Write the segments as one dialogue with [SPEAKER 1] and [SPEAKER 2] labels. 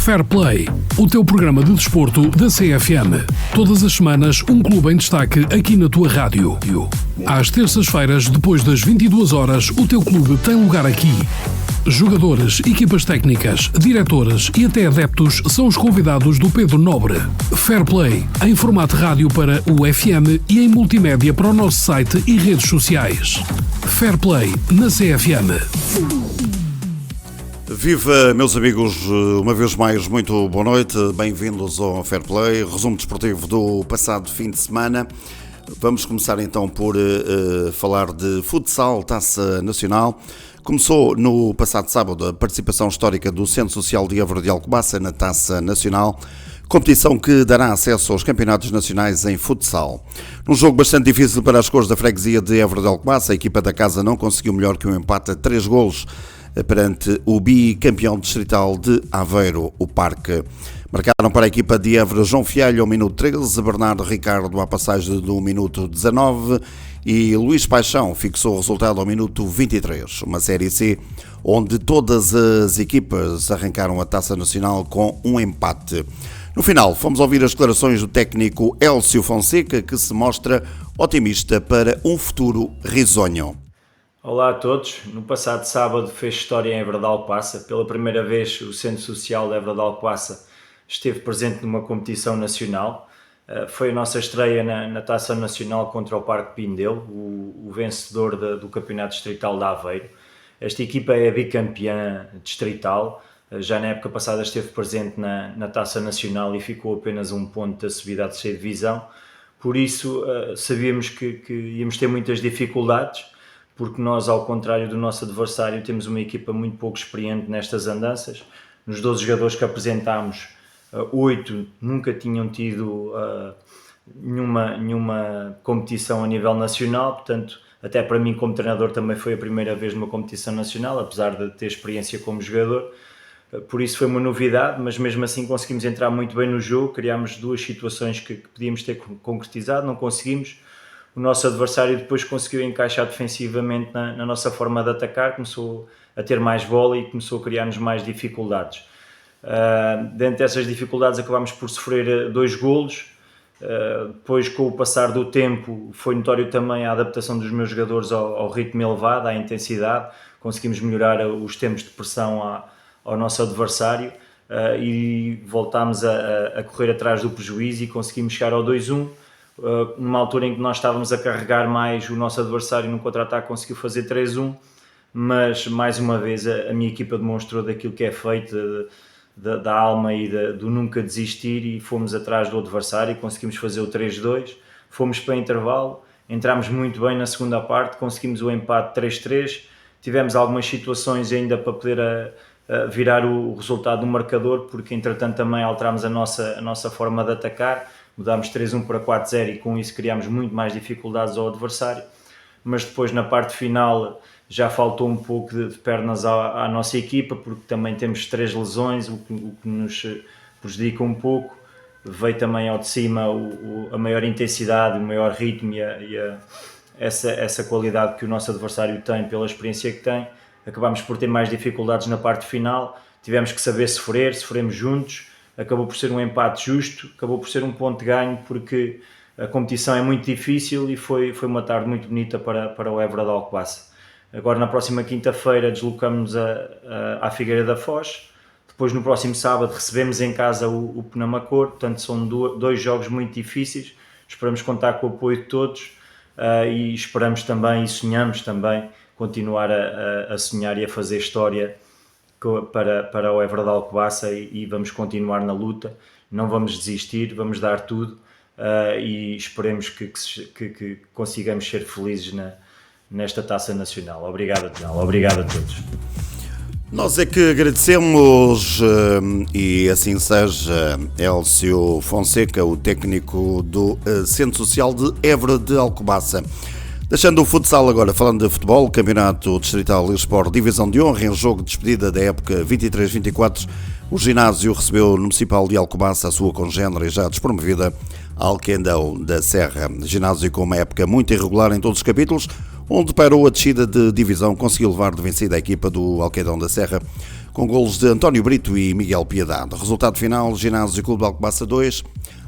[SPEAKER 1] Fair Play, o teu programa de desporto da CFM. Todas as semanas, um clube em destaque aqui na tua rádio. Às terças-feiras, depois das 22 horas, o teu clube tem lugar aqui. Jogadores, equipas técnicas, diretores e até adeptos são os convidados do Pedro Nobre. Fair Play, em formato rádio para o FM e em multimédia para o nosso site e redes sociais. Fair Play na CFM.
[SPEAKER 2] Viva, meus amigos, uma vez mais, muito boa noite, bem-vindos ao Fair Play, resumo desportivo do passado fim de semana. Vamos começar então por falar de futsal, Taça Nacional. Começou no passado sábado a participação histórica do Centro Social de Évora de Alcobaça na Taça Nacional, competição que dará acesso aos campeonatos nacionais em futsal. Num jogo bastante difícil para as cores da freguesia de Évora de Alcobaça, a equipa da casa não conseguiu melhor que um empate a 3 golos perante o bicampeão distrital de Aveiro, o Parque. Marcaram para a equipa de Évora João Fialho ao minuto 13, Bernardo Ricardo à passagem do minuto 19 e Luís Paixão fixou o resultado ao minuto 23. Uma Série C onde todas as equipas arrancaram a Taça Nacional com um empate. No final, fomos ouvir as declarações do técnico Hélcio Fonseca, que se mostra otimista para um futuro risonho.
[SPEAKER 3] Olá a todos. No passado sábado fez história em Évora de Alcobaça. Pela primeira vez o Centro Social de Évora de Alcobaça esteve presente numa competição nacional. Foi a nossa estreia na Taça Nacional contra o Parque Pindelo, o vencedor do Campeonato Distrital de Aveiro. Esta equipa é bicampeã distrital. Já na época passada esteve presente na Taça Nacional e ficou apenas um ponto da subida à terceira divisão. Por isso sabíamos que íamos ter muitas dificuldades, porque nós, ao contrário do nosso adversário, temos uma equipa muito pouco experiente nestas andanças. Nos 12 jogadores que apresentámos, 8 nunca tinham tido nenhuma competição a nível nacional, portanto, até para mim como treinador também foi a primeira vez numa competição nacional, apesar de ter experiência como jogador. Por isso foi uma novidade, mas mesmo assim conseguimos entrar muito bem no jogo, criámos duas situações que podíamos ter concretizado, não conseguimos. O nosso adversário depois conseguiu encaixar defensivamente na nossa forma de atacar, começou a ter mais bola e começou a criar-nos mais dificuldades. Dentro dessas dificuldades acabámos por sofrer 2 golos. Depois, com o passar do tempo, foi notório também a adaptação dos meus jogadores ao ritmo elevado, à intensidade. Conseguimos melhorar os tempos de pressão ao nosso adversário e voltámos a correr atrás do prejuízo e conseguimos chegar ao 2-1. Numa altura em que nós estávamos a carregar mais, o nosso adversário no contra-ataque conseguiu fazer 3-1, mas mais uma vez a minha equipa demonstrou daquilo que é feito, da alma e do nunca desistir, e fomos atrás do adversário e conseguimos fazer o 3-2. Fomos para intervalo, entramos muito bem na segunda parte, conseguimos o empate 3-3, tivemos algumas situações ainda para poder virar o resultado do marcador, porque entretanto também alterámos a nossa forma de atacar. Mudámos 3-1 para 4-0 e com isso criámos muito mais dificuldades ao adversário, mas depois na parte final já faltou um pouco de pernas à nossa equipa, porque também temos 3 lesões, o que nos prejudica um pouco. Veio também ao de cima a maior intensidade, o maior ritmo e essa qualidade que o nosso adversário tem pela experiência que tem. Acabámos por ter mais dificuldades na parte final, tivemos que saber sofremos juntos. Acabou por ser um empate justo, acabou por ser um ponto de ganho, porque a competição é muito difícil e foi uma tarde muito bonita para o Évora de Alcobaça. Agora, na próxima quinta-feira, deslocamos-nos à Figueira da Foz. Depois, no próximo sábado, recebemos em casa o Penamacor. Portanto, são 2 jogos muito difíceis. Esperamos contar com o apoio de todos e esperamos também e sonhamos também continuar a sonhar e a fazer história para o Évora de Alcobaça e vamos continuar na luta, não vamos desistir, vamos dar tudo e esperemos que consigamos ser felizes nesta Taça Nacional. Obrigado a todos.
[SPEAKER 2] Nós é que agradecemos e assim seja. Hélcio Fonseca, o técnico do Centro Social de Évora de Alcobaça. Deixando o futsal agora, falando de futebol, Campeonato Distrital eSport Divisão de Honra, em jogo de despedida da época 23-24, o ginásio recebeu no Municipal de Alcobaça a sua congênere já despromovida Alquendão da Serra. Ginásio com uma época muito irregular em todos os capítulos, onde parou a descida de divisão, conseguiu levar de vencida a equipa do Alqueidão da Serra, com golos de António Brito e Miguel Piedade. Resultado final, Ginásio Clube de Alcobaça 2,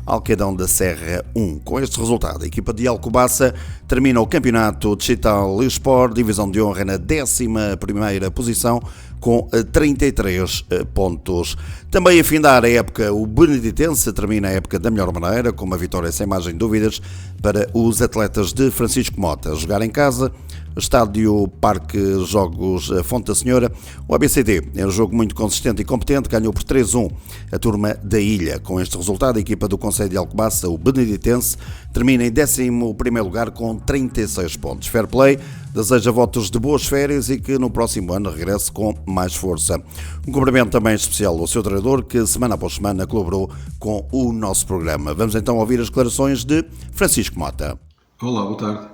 [SPEAKER 2] Alqueidão da Serra 1. Com este resultado, a equipa de Alcobaça termina o campeonato distrital Sport, divisão de honra, na 11ª posição, com 33 pontos. Também a findar a época, o Beneditense termina a época da melhor maneira, com uma vitória sem margem de dúvidas para os atletas de Francisco Mota. Jogar em casa, Estádio Parque Jogos Fonte da Senhora. O ABCD é um jogo muito consistente e competente, ganhou por 3-1 a turma da Ilha. Com este resultado, a equipa do Concelho de Alcobaça, o Beneditense, termina em 11º lugar com 36 pontos. Fair play, deseja votos de boas férias e que no próximo ano regresse com mais força. Um cumprimento também especial ao seu treinador, que semana após semana colaborou com o nosso programa. Vamos então ouvir as declarações de Francisco Mota.
[SPEAKER 4] Olá, boa tarde.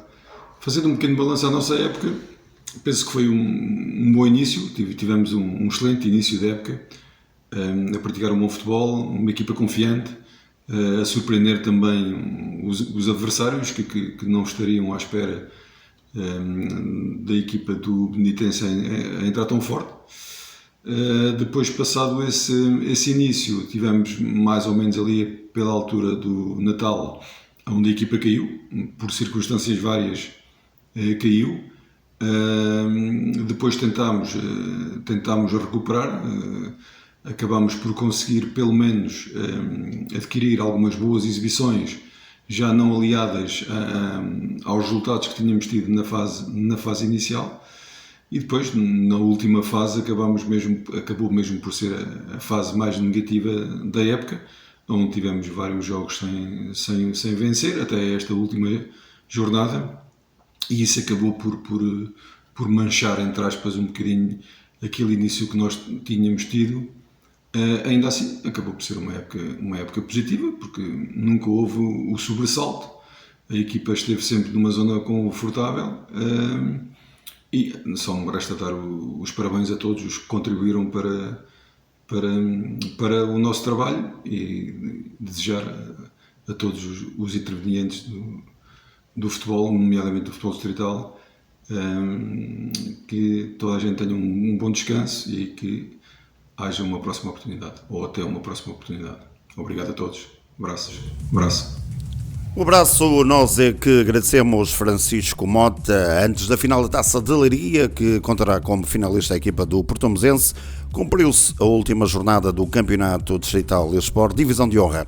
[SPEAKER 4] Fazendo um pequeno balanço à nossa época, penso que foi um bom início. Tivemos um excelente início da época, a praticar um bom futebol, uma equipa confiante, a surpreender também os adversários que não estariam à espera da equipa do Beneditense a entrar tão forte. Depois, passado esse início, tivemos mais ou menos ali pela altura do Natal, onde a equipa caiu, por circunstâncias várias caiu. Depois tentámos recuperar, acabámos por conseguir pelo menos adquirir algumas boas exibições, já não aliadas aos resultados que tínhamos tido na fase inicial, e depois na última fase acabou mesmo por ser a fase mais negativa da época, onde tivemos vários jogos sem vencer até esta última jornada, e isso acabou por manchar, entre aspas, um bocadinho aquele início que nós tínhamos tido. Ainda assim, acabou por ser uma época positiva, porque nunca houve o sobressalto. A equipa esteve sempre numa zona confortável, e só me resta dar os parabéns a todos os que contribuíram para o nosso trabalho, e desejar a todos os intervenientes do futebol, nomeadamente do futebol distrital, que toda a gente tenha um bom descanso e que haja uma próxima oportunidade, ou até uma próxima oportunidade. Obrigado a todos. Abraço.
[SPEAKER 2] Um abraço, nós é que agradecemos Francisco Mota. Antes da final da Taça de Leiria, que contará como finalista a equipa do Portomesense, cumpriu-se a última jornada do Campeonato Distrital Sport, divisão de honra.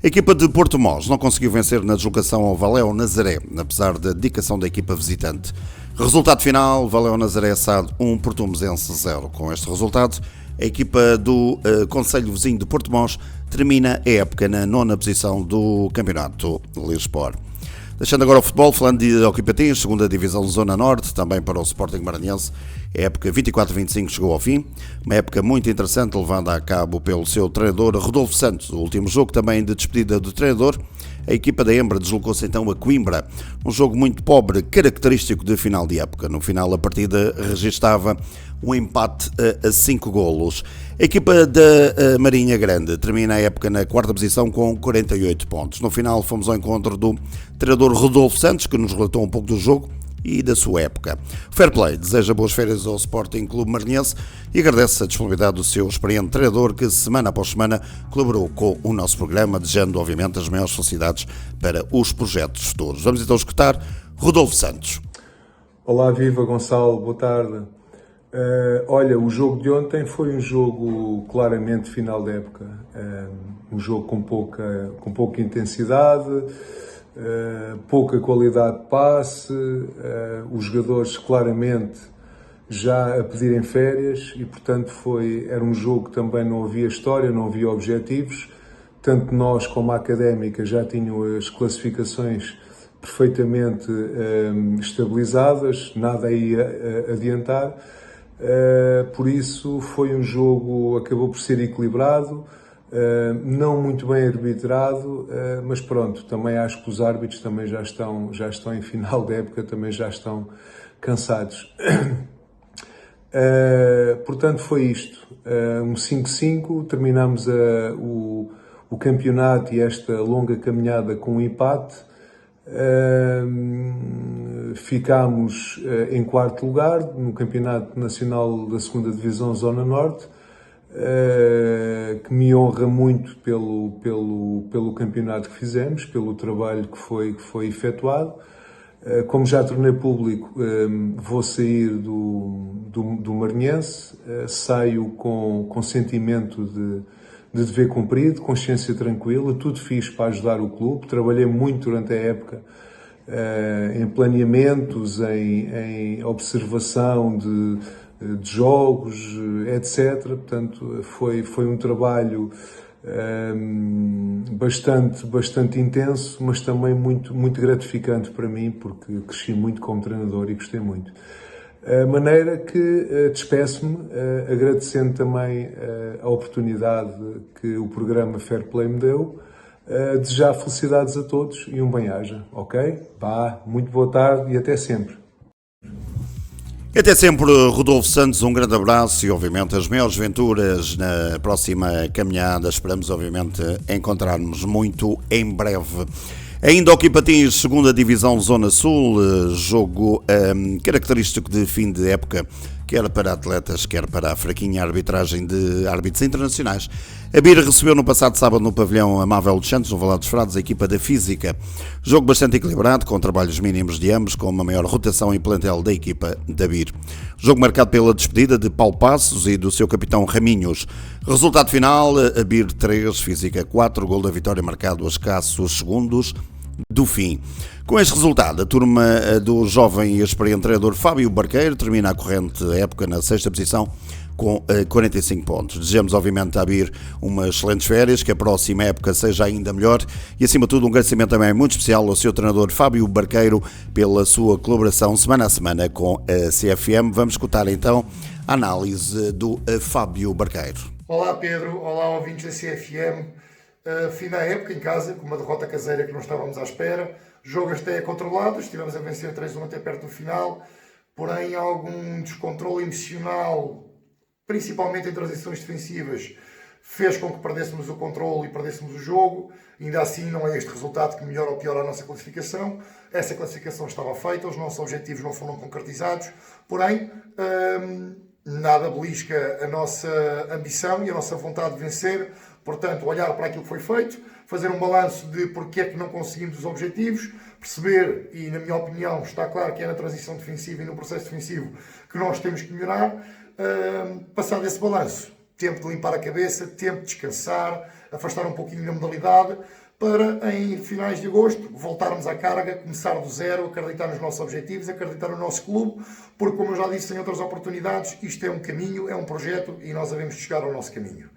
[SPEAKER 2] A equipa de Porto Mós não conseguiu vencer na deslocação ao Valéu Nazaré, apesar da dedicação da equipa visitante. Resultado final, Valéu Nazaré SAD 1, Portomesense 0. Com este resultado, a equipa do Concelho Vizinho de Porto Mós termina a época na 9ª posição do Campeonato Lisport. Deixando agora o futebol, falando de Alquipatins, 2ª Divisão Zona Norte, também para o Sporting Maranhense, a época 24-25 chegou ao fim, uma época muito interessante levada a cabo pelo seu treinador Rodolfo Santos. O último jogo também de despedida do treinador, a equipa da Embra deslocou-se então a Coimbra, um jogo muito pobre, característico de final de época. No final a partida registava um empate a 5 golos. A equipa da Marinha Grande termina a época na 4ª posição com 48 pontos. No final fomos ao encontro do treinador Rodolfo Santos, que nos relatou um pouco do jogo e da sua época. Fair Play deseja boas férias ao Sporting Clube Maranhense e agradece a disponibilidade do seu experiente treinador, que semana após semana colaborou com o nosso programa, desejando obviamente as maiores felicidades para os projetos futuros. Vamos então escutar Rodolfo Santos.
[SPEAKER 5] Olá, viva Gonçalo, boa tarde. Olha, o jogo de ontem foi um jogo claramente final da época, um jogo com pouca intensidade, pouca qualidade de passe, os jogadores claramente já a pedirem férias e, portanto, era um jogo que também não havia história, não havia objetivos. Tanto nós como a Académica já tinham as classificações perfeitamente estabilizadas, nada aí a adiantar. Por isso foi um jogo, acabou por ser equilibrado, não muito bem arbitrado, mas pronto, também acho que os árbitros também já estão em final da época, também já estão cansados. Portanto foi isto, um 5-5, terminamos o campeonato e esta longa caminhada com um empate. Ficámos em quarto lugar no Campeonato Nacional da 2ª Divisão Zona Norte, que me honra muito pelo campeonato que fizemos, pelo trabalho que foi efetuado. Como já tornei público, vou sair do Maranhense, saio com sentimento de dever cumprido, consciência tranquila, tudo fiz para ajudar o clube, trabalhei muito durante a época em planeamentos, em observação de jogos, etc. Portanto, foi um trabalho bastante intenso, mas também muito gratificante para mim, porque cresci muito como treinador e gostei muito. A maneira que despeço-me, agradecendo também a oportunidade que o programa Fair Play me deu, desejar felicidades a todos e um bem-aja, ok? Vá, muito boa tarde e até sempre.
[SPEAKER 2] Até sempre, Rodolfo Santos, um grande abraço e, obviamente, as maiores venturas na próxima caminhada. Esperamos, obviamente, encontrar-nos muito em breve. Ainda Hóquei Patins, 2ª Divisão Zona Sul, jogo característico de fim de época, quer para atletas, quer para a fraquinha arbitragem de árbitros internacionais. A BIR recebeu no passado sábado no pavilhão Amável dos Santos, no Valado dos Frades, a equipa da Física. Jogo bastante equilibrado, com trabalhos mínimos de ambos, com uma maior rotação e plantel da equipa da BIR. Jogo marcado pela despedida de Paulo Passos e do seu capitão Raminhos. Resultado final, a BIR 3, Física 4, gol da vitória marcado a escassos segundos do fim. Com este resultado, a turma do jovem e experiente treinador Fábio Barqueiro termina a corrente época na 6ª posição com 45 pontos. Desejamos, obviamente, à BIR umas excelentes férias, que a próxima época seja ainda melhor e, acima de tudo, um agradecimento também muito especial ao seu treinador Fábio Barqueiro pela sua colaboração semana a semana com a CFM. Vamos escutar então a análise do Fábio Barqueiro.
[SPEAKER 6] Olá Pedro, olá ouvintes da CFM. Fim da época em casa, com uma derrota caseira que não estávamos à espera. Jogo até controlado, estivemos a vencer 3-1 até perto do final, porém algum descontrole emocional, principalmente em transições defensivas, fez com que perdêssemos o controle e perdêssemos o jogo. Ainda assim não é este resultado que melhora ou piora a nossa classificação. Essa classificação estava feita, os nossos objetivos não foram concretizados, porém nada belisca a nossa ambição e a nossa vontade de vencer. Portanto, olhar para aquilo que foi feito, fazer um balanço de porque é que não conseguimos os objetivos, perceber, e na minha opinião está claro que é na transição defensiva e no processo defensivo que nós temos que melhorar. Passado esse balanço, tempo de limpar a cabeça, tempo de descansar, afastar um pouquinho da modalidade, para em finais de agosto voltarmos à carga, começar do zero, acreditar nos nossos objetivos, acreditar no nosso clube, porque como eu já disse em outras oportunidades, isto é um caminho, é um projeto e nós devemos chegar ao nosso caminho.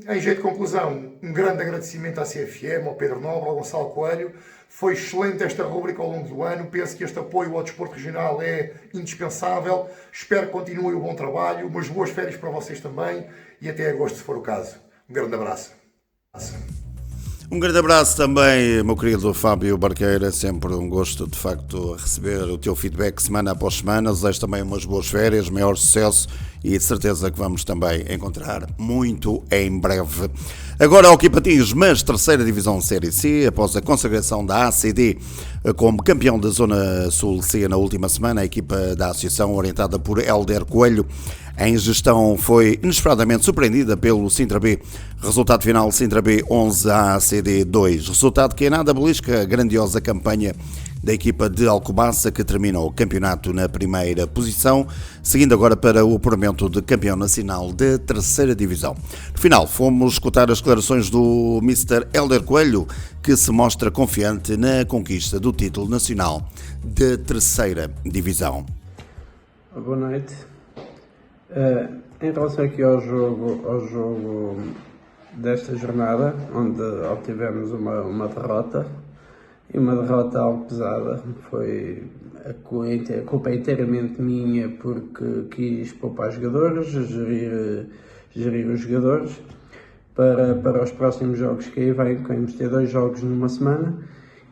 [SPEAKER 6] Em jeito de conclusão, um grande agradecimento à CFM, ao Pedro Nobre, ao Gonçalo Coelho. Foi excelente esta rúbrica ao longo do ano. Penso que este apoio ao desporto regional é indispensável. Espero que continue o bom trabalho, umas boas férias para vocês também e até agosto, se for o caso. Um grande abraço.
[SPEAKER 2] Um grande abraço também, meu querido Fábio Barqueira, sempre um gosto de facto receber o teu feedback semana após semana. Desejo também umas boas férias, maior sucesso e de certeza que vamos também encontrar muito em breve. Agora Hóquei Patins, mas 3ª Divisão Série C, após a consagração da ACD como campeão da Zona Sul C na última semana, a equipa da associação, orientada por Hélder Coelho, em gestão, foi inesperadamente surpreendida pelo Sintra B. Resultado final, Sintra B 11, ACD 2. Resultado que é nada belisca a grandiosa campanha da equipa de Alcobaça, que termina o campeonato na 1ª posição, seguindo agora para o apuramento de campeão nacional da 3ª Divisão. No final, fomos escutar as declarações do Mr. Hélder Coelho, que se mostra confiante na conquista do título nacional da 3ª Divisão.
[SPEAKER 7] Boa noite. Em relação aqui ao jogo desta jornada, onde obtivemos uma derrota, e uma derrota algo pesada, a culpa é inteiramente minha, porque quis poupar jogadores, gerir os jogadores para os próximos jogos que aí vêm. Vamos ter 2 jogos numa semana.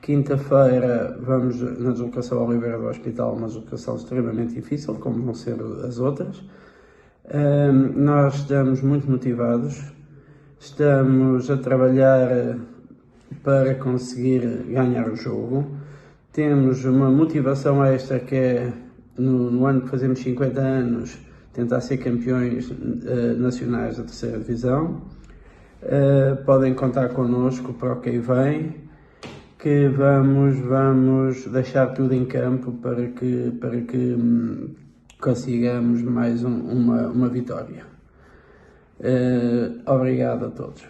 [SPEAKER 7] Quinta-feira vamos na deslocação ao Oliveira do Hospital, uma deslocação extremamente difícil, como vão ser as outras. Nós estamos muito motivados, estamos a trabalhar para conseguir ganhar o jogo. Temos uma motivação extra que é, no ano que fazemos 50 anos, tentar ser campeões nacionais da terceira divisão. Podem contar connosco para o que vem, que vamos deixar tudo em campo para que consigamos mais uma vitória. Obrigado a todos.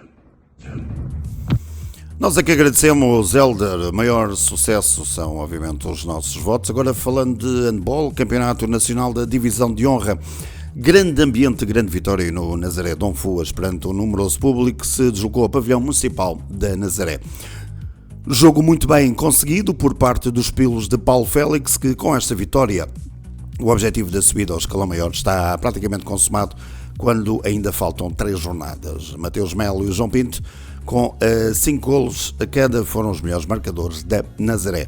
[SPEAKER 2] Nós é que agradecemos, Hélder. Maior sucesso são, obviamente, os nossos votos. Agora, falando de handball, Campeonato Nacional da Divisão de Honra. Grande ambiente, grande vitória no Nazaré Dom Fuas perante um numeroso público que se deslocou ao pavilhão municipal da Nazaré. Jogo muito bem conseguido por parte dos pilos de Paulo Félix, que com esta vitória o objetivo da subida ao escalão maior está praticamente consumado quando ainda faltam 3 jornadas. Mateus Melo e João Pinto, com 5 golos a cada, foram os melhores marcadores da Nazaré.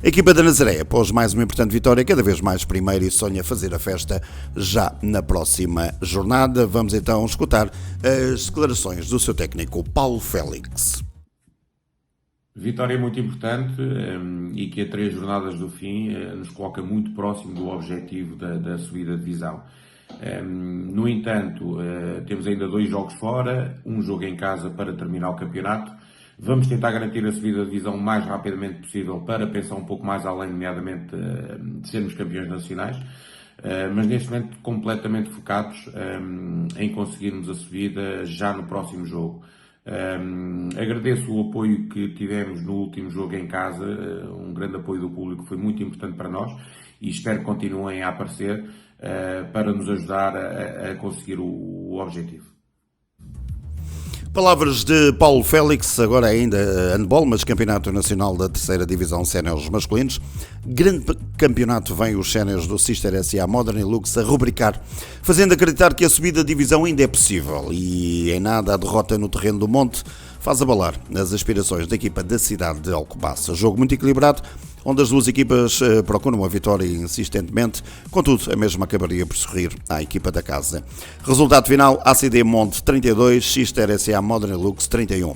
[SPEAKER 2] A equipa da Nazaré, após mais uma importante vitória, cada vez mais primeira e sonha fazer a festa já na próxima jornada. Vamos então escutar as declarações do seu técnico, Paulo Félix.
[SPEAKER 8] Vitória muito importante e que a 3 jornadas do fim nos coloca muito próximo do objetivo da subida de divisão. No entanto, temos ainda 2 jogos fora, um jogo em casa para terminar o campeonato. Vamos tentar garantir a subida de divisão o mais rapidamente possível para pensar um pouco mais além, nomeadamente, de sermos campeões nacionais. Mas neste momento completamente focados em conseguirmos a subida já no próximo jogo. Agradeço o apoio que tivemos no último jogo em casa, um grande apoio do público, foi muito importante para nós e espero que continuem a aparecer para nos ajudar a conseguir o objetivo.
[SPEAKER 2] Palavras de Paulo Félix, agora ainda handball, mas Campeonato Nacional da Terceira Divisão Séniores Masculinos. Grande campeonato vem os séniores do Sister SA Modern Lux a rubricar, fazendo acreditar que a subida de divisão ainda é possível e em nada a derrota no terreno do Monte faz abalar as aspirações da equipa da cidade de Alcobaça. Jogo muito equilibrado, onde as duas equipas procuram a vitória insistentemente, contudo a mesma acabaria por sorrir à equipa da casa. Resultado final, ACD Monte 32, Sister SA Modern Lux 31.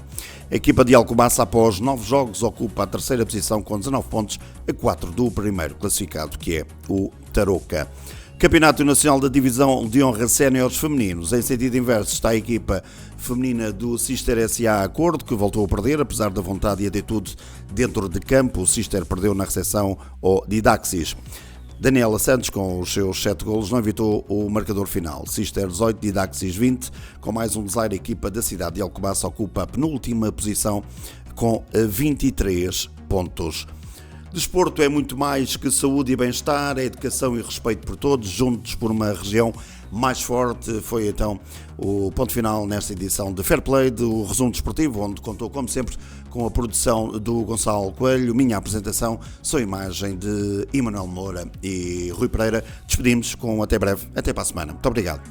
[SPEAKER 2] A equipa de Alcobaça, após 9 jogos, ocupa a terceira posição com 19 pontos, a 4 do primeiro classificado, que é o Tarouca. Campeonato Nacional da Divisão de Honra Séniores Femininos. Em sentido inverso está a equipa feminina do Sister SA Acordo, que voltou a perder, apesar da vontade e atitude dentro de campo. O Sister perdeu na recepção ao Didaxis. Daniela Santos, com os seus 7 golos, não evitou o marcador final. Sister 18, Didaxis 20. Com mais um desaire, a equipa da cidade de Alcobaça ocupa a penúltima posição com 23 pontos. Desporto é muito mais que saúde e bem-estar, é educação e respeito por todos, juntos por uma região mais forte. Foi então o ponto final nesta edição de Fair Play, do Resumo Desportivo, onde contou, como sempre, com a produção do Gonçalo Coelho. Minha apresentação, sou imagem de Emanuel Moura e Rui Pereira. Despedimos com até breve, até para a semana. Muito obrigado.